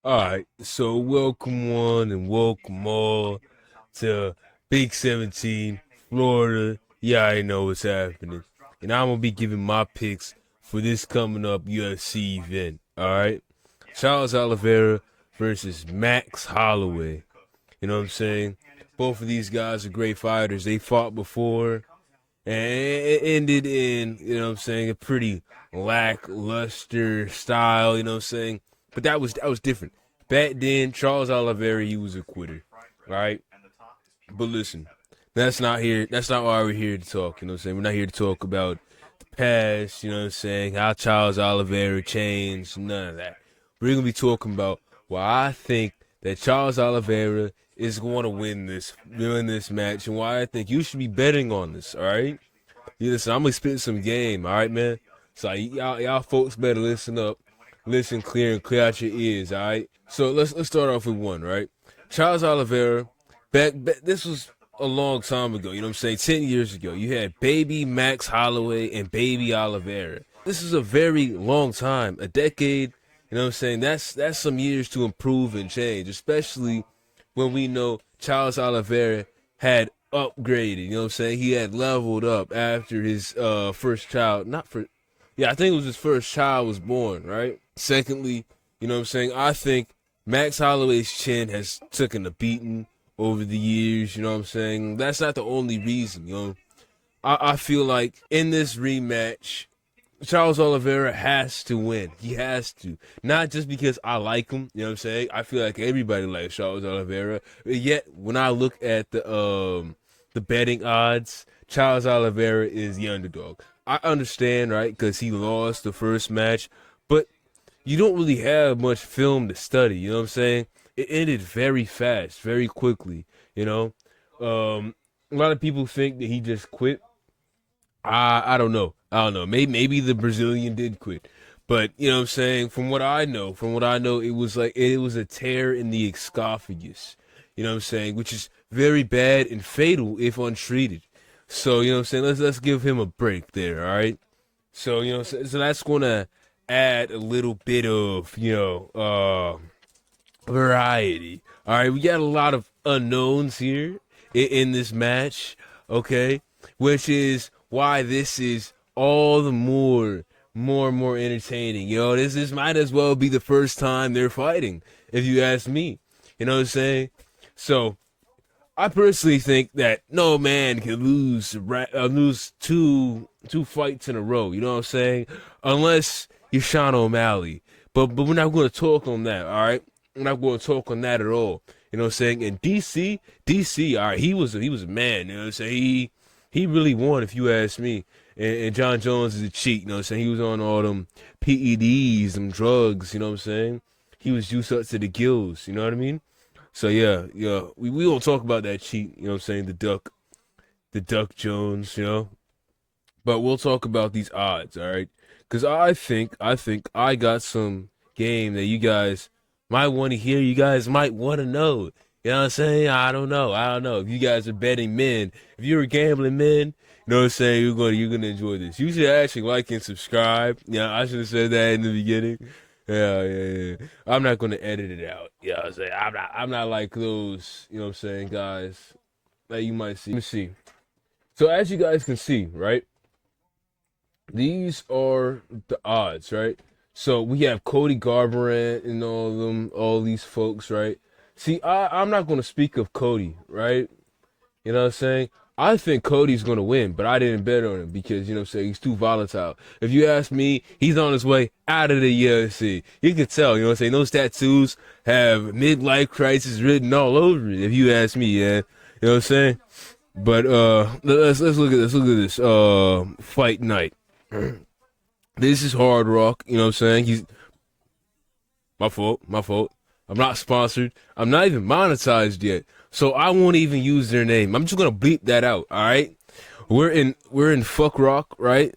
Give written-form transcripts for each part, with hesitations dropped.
All right, so welcome one and welcome all to Big 17, Florida. Yeah, I know what's happening. And I'm going to be giving my picks for this coming up UFC event. All right, Charles Oliveira versus Max Holloway. You know what I'm saying? Both of these guys are great fighters. They fought before, and it ended in, you know what I'm saying, a pretty lackluster style, you know what I'm saying? But that was different. Back then, Charles Oliveira, he was a quitter, right? But listen, that's not why we're here to talk, you know what I'm saying? We're not here to talk about the past, you know what I'm saying, how Charles Oliveira changed, none of that. We're gonna be talking about why I think that Charles Oliveira is going to win this match, and why I think you should be betting on this. All right, you listen. I'm gonna spit some game. All right, man. So y'all folks better listen up, listen clear, and clear out your ears. All right. So let's start off with one. Right, Charles Oliveira. Back this was a long time ago. You know what I'm saying? 10 years ago, you had baby Max Holloway and baby Oliveira. This is a very long time, a decade. You know what I'm saying? That's some years to improve and change, especially when we know Charles Oliveira had upgraded. You know what I'm saying? He had leveled up after his first child. Not for, yeah, I think it was his first child was born, right? Secondly, you know what I'm saying? I think Max Holloway's chin has taken a beating over the years. You know what I'm saying? That's not the only reason. You know, I feel like in this rematch, Charles Oliveira has to win. He has to. Not just because I like him, you know what I'm saying? I feel like everybody likes Charles Oliveira. Yet when I look at the betting odds, Charles Oliveira is the underdog. I understand, right? Because he lost the first match, but you don't really have much film to study, you know what I'm saying? It ended very fast, very quickly, you know? A lot of people think that he just quit. I don't know. I don't know. Maybe the Brazilian did quit. But you know what I'm saying? From what I know, it was like it was a tear in the esophagus. You know what I'm saying? Which is very bad and fatal if untreated. So, you know what I'm saying? Let's give him a break there, all right? So, you know, so that's gonna add a little bit of, variety. All right, we got a lot of unknowns here in this match, okay? Which is why this is all the more and more entertaining. You know, this might as well be the first time they're fighting, if you ask me. You know what I'm saying? So I personally think that no man can lose two fights in a row. You know what I'm saying? Unless you're Sean O'Malley. But we're not going to talk on that. All right, we're not going to talk on that at all. You know what I'm saying? And DC, all right, he was a man. You know what I'm saying? He really won, if you ask me. And John Jones is a cheat. You know what I'm saying? He was on all them PEDs, them drugs. You know what I'm saying? He was juiced up to the gills. You know what I mean? So yeah, we won't talk about that cheat, you know what I'm saying, the Duck Jones, you know. But we'll talk about these odds, all right? Cuz I think I got some game that you guys might want to hear, you guys might want to know. You know what I'm saying? I don't know. I don't know. If you guys are betting men, if you're a gambling men, you know what I'm saying, you're gonna enjoy this. You should actually like and subscribe. Yeah, I should have said that in the beginning. Yeah. I'm not gonna edit it out. Yeah, I'm saying I'm not like those, you know what I'm saying, guys that you might see. Let me see. So as you guys can see, right? These are the odds, right? So we have Cody Garbrandt and all of them, all these folks, right? See, I'm not gonna speak of Cody, right? You know what I'm saying? I think Cody's going to win, but I didn't bet on him because, you know what I'm saying, he's too volatile. If you ask me, he's on his way out of the UFC. You can tell, you know what I'm saying? Those tattoos have midlife crisis written all over it, if you ask me, yeah. You know what I'm saying? But let's look at this. Look at this. Fight night. This is Hard Rock, you know what I'm saying? He's my fault. I'm not sponsored. I'm not even monetized yet. So I won't even use their name. I'm just gonna bleep that out, alright? We're in Fuck Rock, right?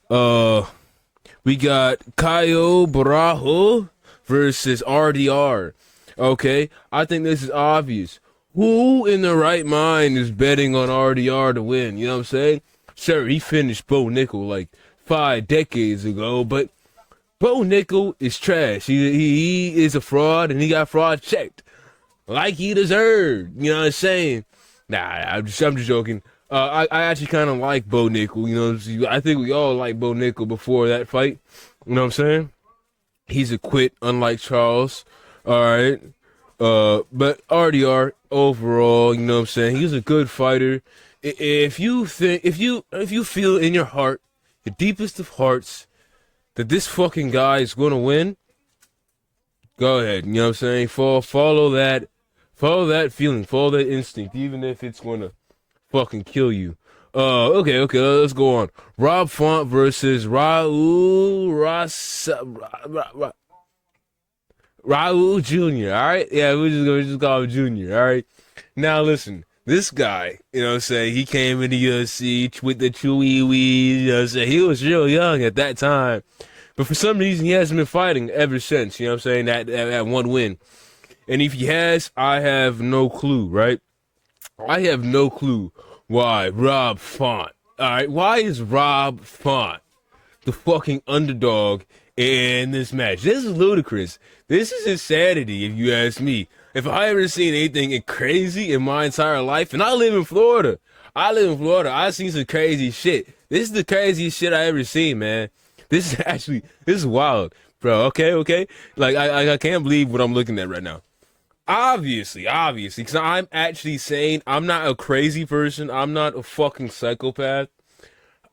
We got Caio Barajo versus RDR. Okay? I think this is obvious. Who in their right mind is betting on RDR to win? You know what I'm saying? Sure, he finished Bo Nickel like 5 decades ago, but Bo Nickel is trash. He is a fraud, and he got fraud checked like he deserved. You know what I'm saying? Nah, I'm just joking. I actually kind of like Bo Nickel. You know, I think we all like Bo Nickel before that fight. You know what I'm saying? He's a quit, unlike Charles. All right. But RDR overall, you know what I'm saying? He's a good fighter. If you feel in your heart, the deepest of hearts, that this fucking guy is gonna win, go ahead. You know what I'm saying? Follow that feeling, follow that instinct, even if it's gonna fucking kill you. Okay, let's go on. Rob Font versus Raul Jr. All right, yeah, we're just call him Jr. All right. Now listen, this guy, you know what I'm saying, he came in the UFC with the chewy wee, you know what I'm saying, he was real young at that time. But for some reason, he hasn't been fighting ever since, you know what I'm saying, that one win. And if he has, I have no clue, right? I have no clue why Rob Font. All right, why is Rob Font the fucking underdog in this match? This is ludicrous. This is insanity, if you ask me. If I ever seen anything crazy in my entire life, and I live in Florida. I've seen some crazy shit. This is the craziest shit I ever seen, man. This is wild, bro. Okay. Like, I can't believe what I'm looking at right now. Obviously, because I'm actually saying I'm not a crazy person. I'm not a fucking psychopath.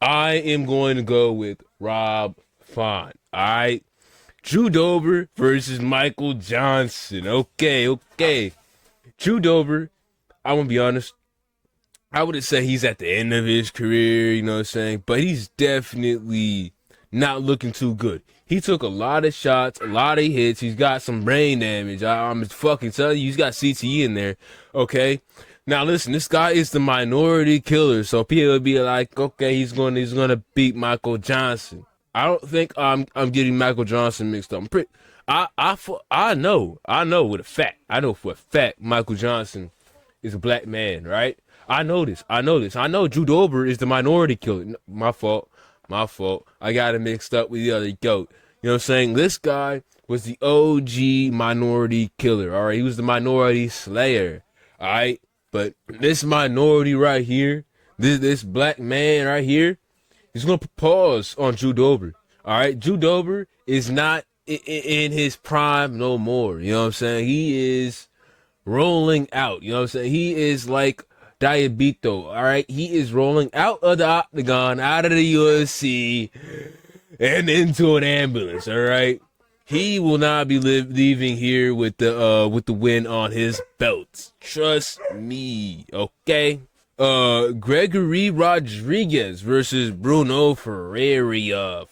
I am going to go with Rob Font. All right. Drew Dober versus Michael Johnson. Okay. Drew Dober, I'm going to be honest, I wouldn't say he's at the end of his career, you know what I'm saying? But he's definitely not looking too good. He took a lot of shots, a lot of hits. He's got some brain damage. I'm fucking telling you, he's got CTE in there, okay? Now listen, this guy is the minority killer, so people would be like, okay, he's gonna beat Michael Johnson. I don't think I'm getting Michael Johnson mixed up. I know with a fact. I know for a fact Michael Johnson is a black man, right? I know this. I know Drew Dober is the minority killer. My fault. I got it mixed up with the other goat. You know what I'm saying? This guy was the OG minority killer. All right, he was the minority slayer. All right, but this minority right here, this black man right here, he's gonna pause on Drew Dober. All right, Drew Dober is not in his prime no more. You know what I'm saying? He is rolling out. You know what I'm saying? He is like Diabito. All right, he is rolling out of the octagon, out of the UFC, and into an ambulance. All right, he will not be leaving here with the win on his belt. Trust me. Okay. Gregory Rodriguez versus Bruno Ferreira,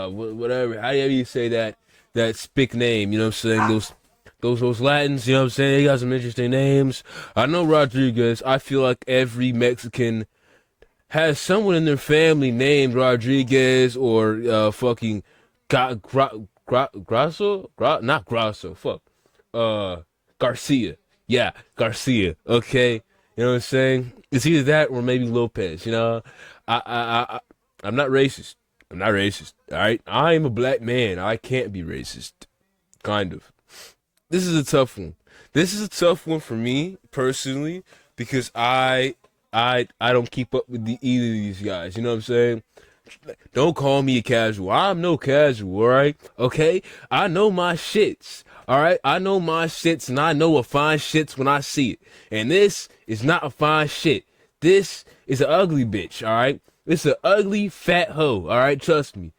whatever. How do you say that spick name? You know what I'm saying? Those Latins, you know what I'm saying? They got some interesting names. I know Rodriguez. I feel like every Mexican has someone in their family named Rodriguez or fucking Grasso? Not Grasso. Fuck. Garcia. Yeah, Garcia. Okay. You know what I'm saying? It's either that or maybe Lopez. You know, I'm not racist. All right, I am a black man. I can't be racist. Kind of. This is a tough one. This is a tough one for me personally because I don't keep up with either of these guys. You know what I'm saying? Don't call me a casual. I'm no casual. All right. Okay. I know my shits. All right, I know my shits, and I know a fine shits when I see it. And this is not a fine shit. This is an ugly bitch, all right? It's an ugly fat hoe, all right? Trust me.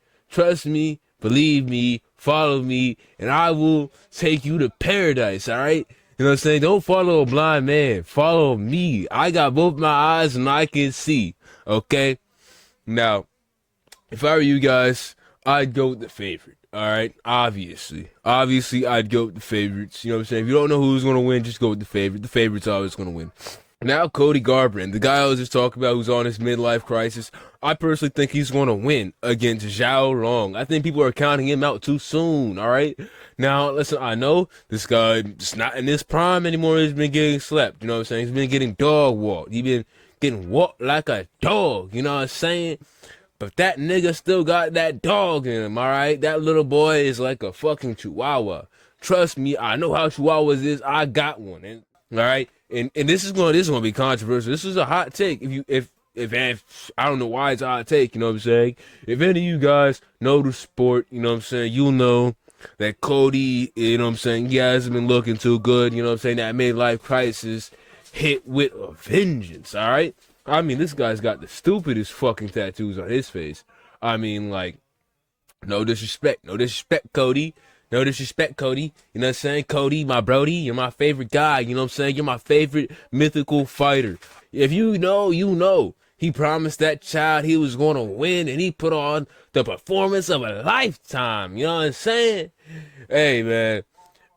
Believe me, follow me, and I will take you to paradise, all right? You know what I'm saying? Don't follow a blind man. Follow me. I got both my eyes, and I can see, okay? Now, if I were you guys, I'd go with the favorite. All right, obviously, I'd go with the favorites. You know what I'm saying? If you don't know who's going to win, just go with the favorite. The favorite's always going to win. Now, Cody Garbrandt, the guy I was just talking about who's on his midlife crisis, I personally think he's going to win against Zhao Rong. I think people are counting him out too soon, all right? Now, listen, I know this guy is not in his prime anymore. He's been getting slept, you know what I'm saying? He's been getting dog walked. He's been getting walked like a dog, you know what I'm saying? But that nigga still got that dog in him, all right? That little boy is like a fucking chihuahua. Trust me, I know how chihuahuas is. I got one. And, all right? And this is gonna be controversial. This is a hot take. If I don't know why it's a hot take, you know what I'm saying? If any of you guys know the sport, you know what I'm saying, you'll know that Cody, you know what I'm saying, he hasn't been looking too good, you know what I'm saying? That midlife crisis hit with a vengeance, all right? I mean, this guy's got the stupidest fucking tattoos on his face. I mean, like, no disrespect, Cody. No disrespect, Cody. You know what I'm saying? Cody, my Brody, you're my favorite guy. You know what I'm saying? You're my favorite mythical fighter. If you know, you know. He promised that child he was going to win, and he put on the performance of a lifetime. You know what I'm saying? Hey, man,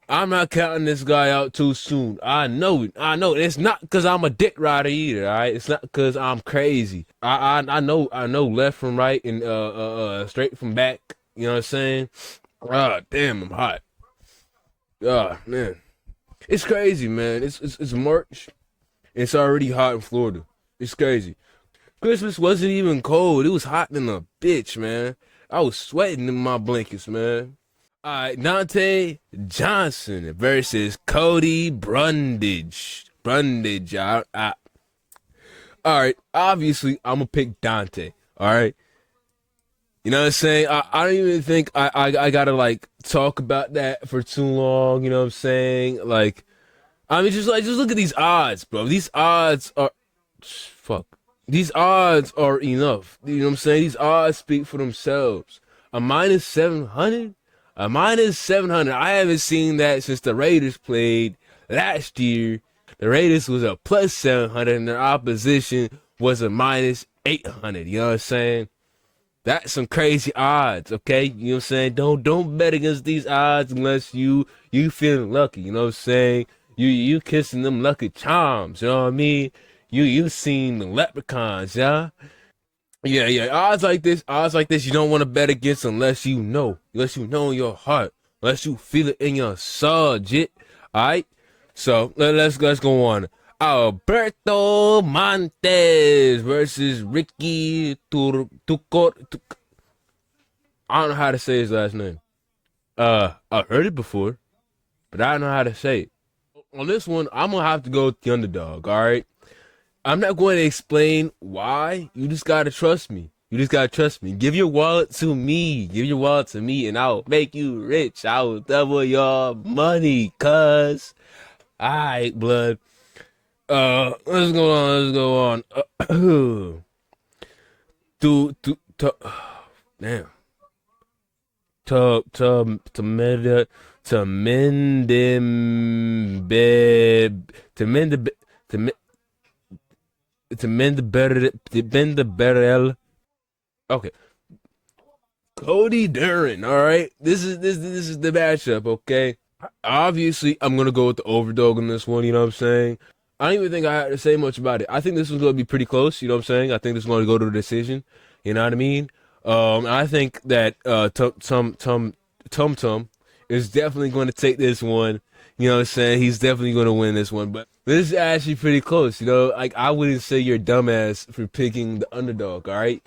I'm not counting this guy out too soon. I know it. I know it. It's not because I'm a dick rider either, all right? It's not because I'm crazy. I know left from right and straight from back. You know what I'm saying? Ah, damn, I'm hot. Ah, man. It's crazy, man. It's March. It's already hot in Florida. It's crazy. Christmas wasn't even cold. It was hot than a bitch, man. I was sweating in my blankets, man. All right, Dante Johnson versus Cody Brundage. All right, obviously, I'm going to pick Dante. All right. You know what I'm saying? I don't even think I got to, like, talk about that for too long. You know what I'm saying? Like, I mean, just look at these odds, bro. These odds are... Fuck. These odds are enough. You know what I'm saying? These odds speak for themselves. A minus 700? A minus 700. I haven't seen that since the Raiders played last year. The Raiders was a plus 700 and their opposition was a minus 800. You know what I'm saying? That's some crazy odds, okay? You know what I'm saying? Don't bet against these odds unless you feeling lucky. You know what I'm saying? You kissing them lucky charms. You know what I mean? You seen the leprechauns, yeah? Yeah. Odds like this, you don't want to bet against unless you know in your heart, unless you feel it in your soul, jit. All right. So let's go on. Alberto Montes versus Ricky Tucor. I don't know how to say his last name. I've heard it before, but I don't know how to say it. On this one, I'm gonna have to go with the underdog. All right. I'm not going to explain why. You just gotta trust me. Give your wallet to me. And I'll make you rich. I will double your money, cuz. Alright, blood. Let's go on. Damn. To mend the barrel. Okay. Cody Duran, all right? This is the matchup, okay? Obviously, I'm going to go with the overdog on this one, you know what I'm saying? I don't even think I had to say much about it. I think this one's going to be pretty close, you know what I'm saying? I think this is going to go to a decision, you know what I mean? I think that Tum Tum is definitely going to take this one. You know what I'm saying? He's definitely going to win this one. But this is actually pretty close, you know? Like, I wouldn't say you're a dumbass for picking the underdog, all right?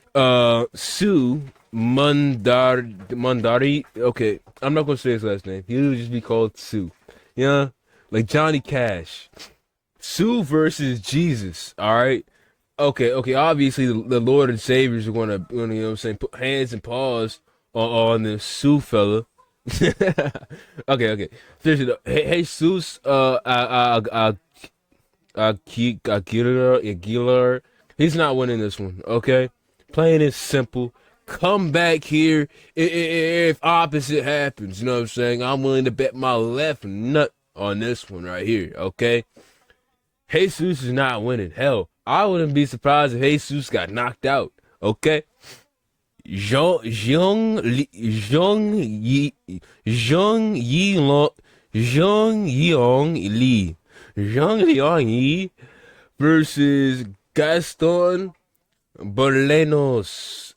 Sue Mundari. Okay, I'm not going to say his last name. He'll just be called Sue. You know? Like Johnny Cash. Sue versus Jesus, all right? Okay, obviously the Lord and Saviors are going to, you know what I'm saying, put hands and paws on the Sue fella. Okay. Seriously though, Jesus Aguilar, he's not winning this one, okay? Plain and simple. Come back here if opposite happens, you know what I'm saying? I'm willing to bet my left nut on this one right here, okay? Jesus is not winning. Hell, I wouldn't be surprised if Jesus got knocked out, okay? Zhang Liang Yi versus Gaston Bolanos.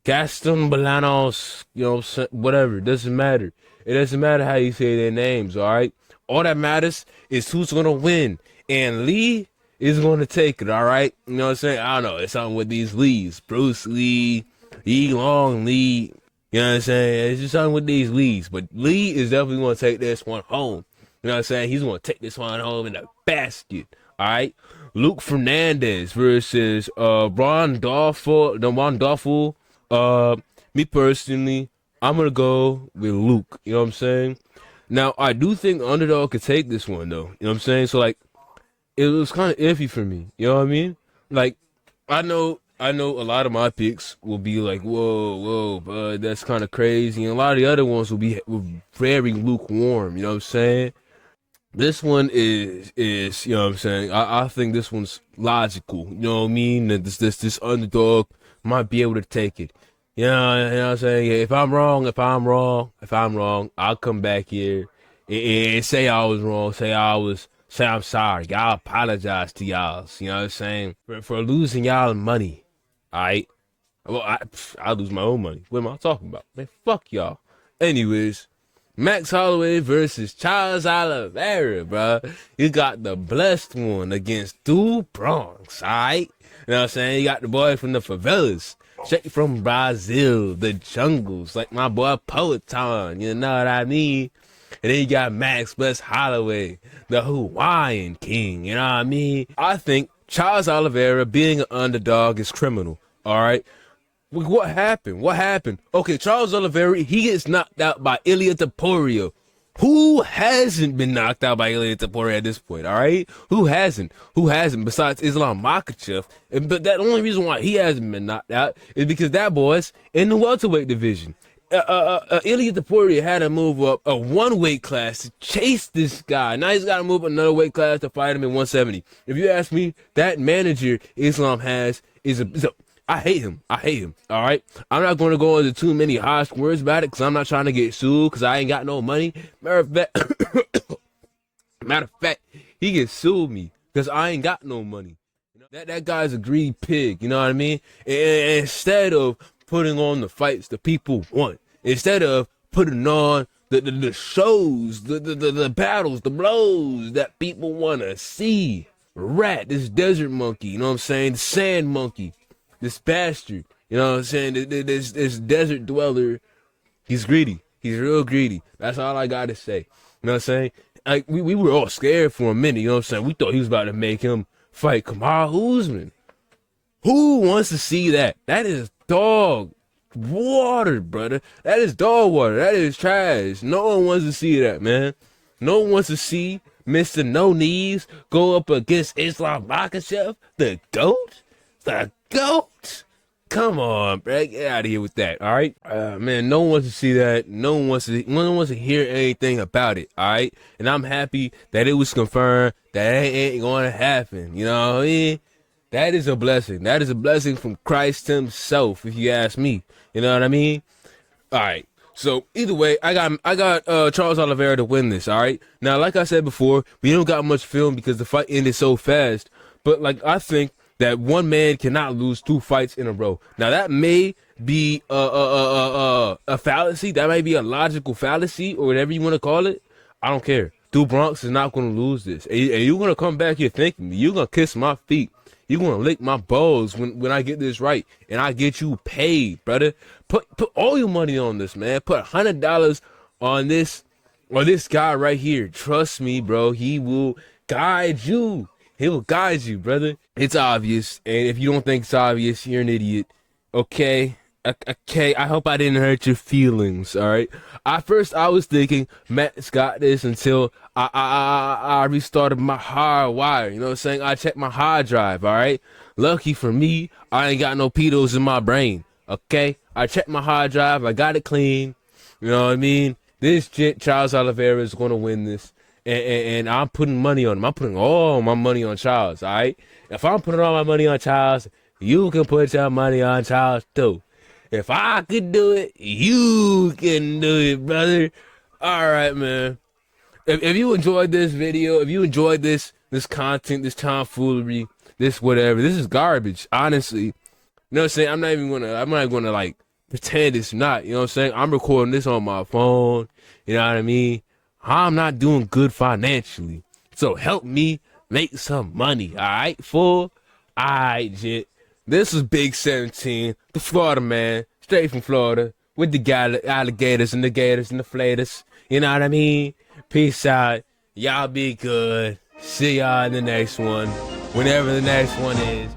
Gaston Bolanos. You know, whatever. It doesn't matter. It doesn't matter how you say their names, all right? All that matters is who's going to win. And Lee is going to take it, all right? You know what I'm saying? I don't know. It's something with these Lees. Bruce Lee, Yi Long Lee. You know what I'm saying? It's just something with these Lees. But Lee is definitely going to take this one home. You know what I'm saying? He's going to take this one home in a basket, all right? Luke Fernandez versus Ron Doffel. Me personally, I'm going to go with Luke. You know what I'm saying? Now, I do think the underdog could take this one, though. You know what I'm saying? So, like, it was kind of iffy for me. You know what I mean? Like, I know a lot of my picks will be like, whoa, bud, that's kind of crazy. And a lot of the other ones will be very lukewarm. You know what I'm saying? This one is you know what I'm saying? I think this one's logical. You know what I mean? That this underdog might be able to take it. You know what I'm saying? Yeah, if I'm wrong, I'll come back here and say I was wrong. Say I'm sorry. I'll apologize to y'all. You know what I'm saying? For losing y'all money. All right. Well, I'll lose my own money. What am I talking about? Man, fuck y'all. Anyways, Max Holloway versus Charles Oliveira, bro. You got the blessed one against two Bronx, all right? You know what I'm saying? You got the boy from the favelas. Straight from Brazil, the jungles, like my boy Poeton, you know what I mean? And then you got Max Bless Holloway, the Hawaiian king, you know what I mean? I think Charles Oliveira being an underdog is criminal, all right? What happened? Okay, Charles Oliveira, he gets knocked out by Ilia Topuria. Who hasn't been knocked out by Ilia Topuria at this point, all right? Who hasn't? Besides Islam Makhachev? But that only reason why he hasn't been knocked out is because that boy's in the welterweight division. Ilia Topuria had to move up a one weight class to chase this guy. Now he's got to move up another weight class to fight him in 170. If you ask me, that manager Islam has is a I hate him. All right. I'm not going to go into too many harsh words about it because I'm not trying to get sued because I ain't got no money. Matter of fact, he can sue me because I ain't got no money. You know, that guy's a greedy pig. You know what I mean? And instead of putting on the fights the people want, instead of putting on the shows, the battles, the blows that people want to see, this desert monkey, you know what I'm saying? The sand monkey. This bastard, you know what I'm saying? This desert dweller, he's greedy. He's real greedy. That's all I gotta say. You know what I'm saying? Like we were all scared for a minute. You know what I'm saying? We thought he was about to make him fight Kamaru Usman. Who wants to see that? That is dog water, brother. That is dog water. That is trash. No one wants to see that, man. No one wants to see Mr. No Knees go up against Islam Makhachev, the GOAT. The GOAT? Come on, bro. Get out of here with that, all right? Man, no one wants to see that. No one wants to hear anything about it, all right? And I'm happy that it was confirmed that it ain't going to happen. You know what I mean? That is a blessing. That is a blessing from Christ himself, if you ask me. You know what I mean? All right. So either way, I got Charles Oliveira to win this, all right? Now, like I said before, we don't got much film because the fight ended so fast. But, like, I think that one man cannot lose two fights in a row. Now that may be a fallacy. That might be a logical fallacy or whatever you want to call it. I don't care. Stu Bronx is not going to lose this. And you're going to come back here thanking me. You're going to kiss my feet. You're going to lick my balls when I get this right. And I get you paid, brother. Put all your money on this, man. Put $100 on this guy right here. Trust me, bro. He will guide you. He will guide you, brother. It's obvious, and if you don't think it's obvious, you're an idiot. Okay? Okay, I hope I didn't hurt your feelings, all right? At first, I was thinking Matt's got this until I restarted my hard wire. You know what I'm saying? I checked my hard drive, all right? Lucky for me, I ain't got no pedos in my brain, okay? I checked my hard drive. I got it clean. You know what I mean? This Charles Oliveira is going to win this. And I'm putting money on him. I'm putting all my money on Charles, all right? If I'm putting all my money on Charles, you can put your money on Charles too. If I could do it, you can do it, brother. All right, man. If you enjoyed this video, if you enjoyed this content, this tomfoolery, this whatever, this is garbage, honestly. You know what I'm saying? I'm not gonna like pretend it's not, you know what I'm saying? I'm recording this on my phone, you know what I mean? I'm not doing good financially. So help me Make some money, all right, fool? All right, Jit. This is Big 17, the Florida man, straight from Florida, with the alligators and the gators and the flaters. You know what I mean? Peace out. Y'all be good. See y'all in the next one, whenever the next one is.